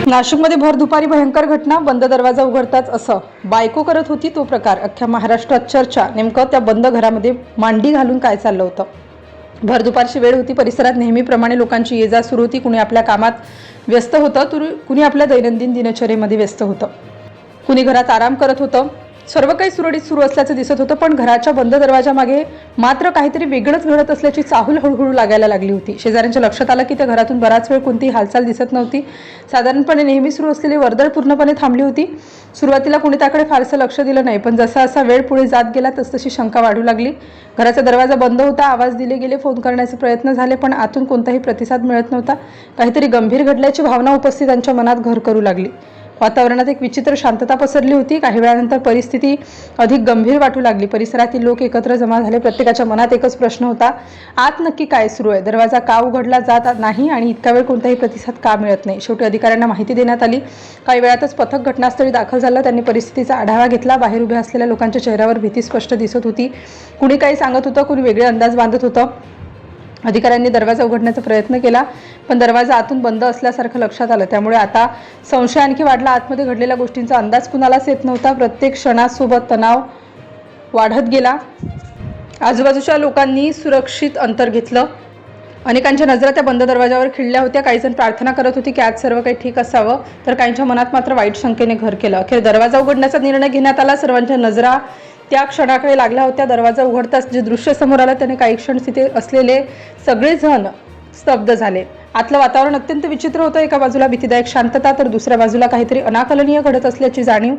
नाशिकमध्ये भर दुपारी भयंकर घटना. बंद दरवाजा उघडताच असं बायको करत होती तो प्रकार. अख्ख्या महाराष्ट्रात चर्चा. नेमकं त्या बंद घरामध्ये मांडी घालून काय चाललं होतं? भर दुपारची वेळ होती. परिसरात नेहमीप्रमाणे लोकांची ये जा सुरू होती. कुणी आपल्या कामात व्यस्त होतं, तर कुणी आपल्या दैनंदिन दिनचर्येमध्ये व्यस्त होतं. कुणी घरात आराम करत होतं. सर्व काही सुरळीत सुरू असल्याचं दिसत होतं, पण घराच्या बंद दरवाजामागे मात्र काहीतरी वेगळंच घडत असल्याची चाहूल हळूहळू लागायला लागली होती. शेजाऱ्यांच्या लक्षात आलं की त्या घरातून बराच वेळ कोणतीही हालचाल दिसत नव्हती. साधारणपणे नेहमी सुरू असलेली वर्दळ पूर्णपणे थांबली होती. सुरुवातीला कोणी त्याकडे फारसं लक्ष दिलं नाही, पण जसा असा वेळ पुढे जात गेला तसतशी शंका वाढू लागली. घराचा दरवाजा बंद होता. आवाज दिले गेले, फोन करण्याचे प्रयत्न झाले, पण आतून कोणताही प्रतिसाद मिळत नव्हता. काहीतरी गंभीर घडल्याची भावना उपस्थितांच्या मनात घर करू लागली. वातावरणात एक विचित्र शांतता पसरली होती. काही वेळानंतर परिस्थिती अधिक गंभीर वाटू लागली. परिसरातील लोक एकत्र जमा झाले. प्रत्येकाच्या मनात एकच प्रश्न होता, आत नक्की काय सुरू आहे? दरवाजा का उघडला जात नाही आणि इतका वेळ कोणताही प्रतिसाद का मिळत नाही? शेवटी अधिकाऱ्यांना माहिती देण्यात आली. काही वेळातच पथक घटनास्थळी दाखल झालं. त्यांनी परिस्थितीचा आढावा घेतला. बाहेर उभ्या असलेल्या लोकांच्या चेहऱ्यावर भीती स्पष्ट दिसत होती. कुणी काही सांगत होतं, कुणी वेगळे अंदाज बांधत होतं. अधिकाऱ्यांनी दरवाजा उघडण्याचा प्रयत्न केला, पण दरवाजा आतून बंद असल्यासारखं लक्षात आलं. त्यामुळे आता संशय आणखी वाढला. आतमध्ये घडलेल्या गोष्टींचा अंदाज कुणालाच येत नव्हता. प्रत्येक क्षणासोबत तणाव वाढत गेला. आजूबाजूच्या लोकांनी सुरक्षित अंतर घेतलं. अनेकांच्या नजरा त्या बंद दरवाजावर खिळल्या होत्या. काही जण प्रार्थना करत होते की आज सर्व काही ठीक असावं, तर काहींच्या मनात मात्र वाईट शंकेने घर केलं. अखेर दरवाजा उघडण्याचा निर्णय घेण्यात आला. सर्वांच्या नजरा त्या क्षणाकडे लागल्या होत्या. दरवाजा उघडताच जे दृश्य समोर आलं त्याने काही क्षण तिथे असलेले सगळेजण स्तब्ध झाले. आतलं वातावरण अत्यंत विचित्र होतं. एका बाजूला भीतीदायक शांतता, तर दुसऱ्या बाजूला काहीतरी अनाकलनीय घडत असल्याची जाणीव.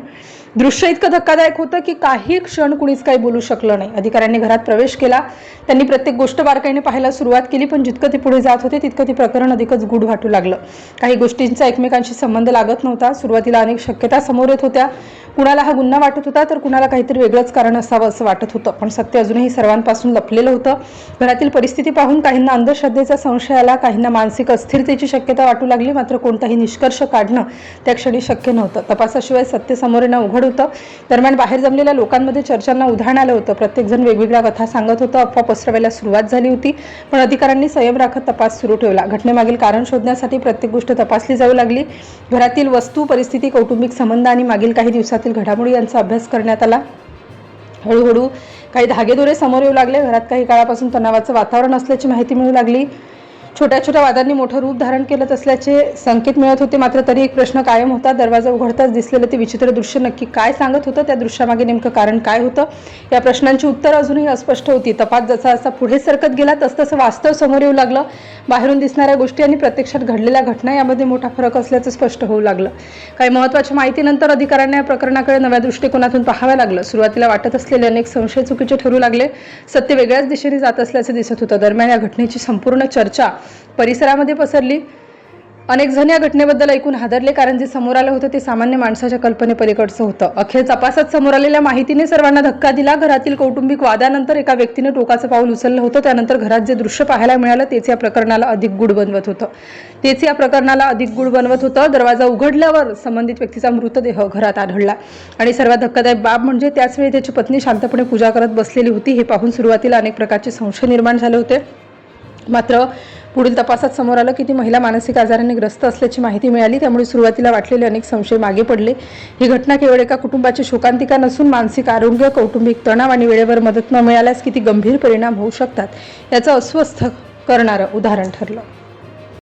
दृश्य इतकं धक्कादायक होतं की काही क्षण कुणीच काही बोलू शकलं नाही. अधिकाऱ्यांनी घरात प्रवेश केला. त्यांनी प्रत्येक गोष्ट बारकाईने पाहायला सुरुवात केली, पण जितकं ते पुढे जात होते तितकं ते प्रकरण अधिकच गूढ वाटू लागलं. काही गोष्टींचा एकमेकांशी संबंध लागत नव्हता. सुरुवातीला अनेक शक्यता समोर येत होत्या. कुणाला हा गुन्हा वाटत होता, तर कुणाला काहीतरी वेगळंच कारण असावं असं वाटत होतं, पण सत्य अजूनही सर्वांपासून लपलेलं होतं. घरातील परिस्थिती पाहून काहींना अंधश्रद्धेचा संशय आला, काहींना मानसिक अस्थिरतेची शक्यता वाटू लागली. मात्र कोणताही निष्कर्ष काढणं त्या क्षणी शक्य नव्हतं. तपासाशिवाय सत्य समोर येणं उघड होतं. दरम्यान बाहेर जमलेल्या लोकांमध्ये चर्चांना उधाण आलं होतं. प्रत्येक जण वेगवेगळ्या कथा सांगत होतं. अफवा पसरवायला सुरुवात झाली होती, पण अधिकाऱ्यांनी संयम राखत तपास सुरू ठेवला. घटनेमागील कारण शोधण्यासाठी प्रत्येक गोष्ट तपासली जाऊ लागली. घरातील वस्तू, परिस्थिती, कौटुंबिक संबंध आणि मागील काही दिवसातील घडामोडी यांचा अभ्यास करण्यात आला. हळूहळू काही धागेदोरे समोर येऊ लागले. घरात काही काळापासून तणावाचं वातावरण असल्याची माहिती मिळू लागली. छोट्या छोट्या वादांनी मोठं रूप धारण केलं असल्याचे संकेत मिळत होते. मात्र तरी एक प्रश्न कायम होता. दरवाजा उघडताच दिसलेलं ते विचित्र दृश्य नक्की काय सांगत होतं? त्या दृश्यामागे नेमकं कारण काय होतं? या प्रश्नांची उत्तर अजूनही अस्पष्ट होती. तपास जसा जसा पुढे सरकत गेला तसतसं वास्तव समोर येऊ लागलं. बाहेरून दिसणाऱ्या गोष्टी आणि प्रत्यक्षात घडलेल्या घटना यामध्ये मोठा फरक असल्याचं स्पष्ट होऊ लागलं. काही महत्त्वाच्या माहितीनंतर अधिकाऱ्यांना या प्रकरणाकडे नव्या दृष्टिकोनातून पाहावं लागलं. सुरुवातीला वाटत असलेले अनेक संशय चुकीचे ठरू लागले. सत्य वेगळ्याच दिशेने जात असल्याचं दिसत होतं. दरम्यान या घटनेची संपूर्ण चर्चा परिसरामध्ये पसरली. अनेक जण या घटनेबद्दल ऐकून हादरले, कारण जे समोर आलं होतं ते सामान्य माणसाच्या कल्पनेपलीकडचं होतं. अखेर तपासात समोर आलेल्या माहितीने सर्वांना धक्का दिला. घरातील कौटुंबिक वादानंतर एका व्यक्तीने टोकाचं पाऊल उचललं होतं. त्यानंतर घरात जे दृश्य पाहायला मिळालं तेच या प्रकरणाला अधिक गूढ बनवत होतं. दरवाजा उघडल्यावर संबंधित व्यक्तीचा मृतदेह घरात आढळला आणि सर्वात धक्कादायक बाब म्हणजे त्याच वेळी त्याची पत्नी शांतपणे पूजा करत बसलेली होती. हे पाहून सुरुवातीला अनेक प्रकारचे संशय निर्माण झाले होते. मात्र पुढील तपासात समोर आलं की ती महिला मानसिक आजाराने ग्रस्त असल्याची माहिती मिळाली. त्यामुळे सुरुवातीला वाटलेले अनेक संशय मागे पडले. ही घटना केवळ एका कुटुंबाची शोकांतिका नसून मानसिक आरोग्य, कौटुंबिक तणाव आणि वेळेवर मदत न मिळाल्यास किती गंभीर परिणाम होऊ शकतात याचं अस्वस्थ करणारं उदाहरण ठरलं.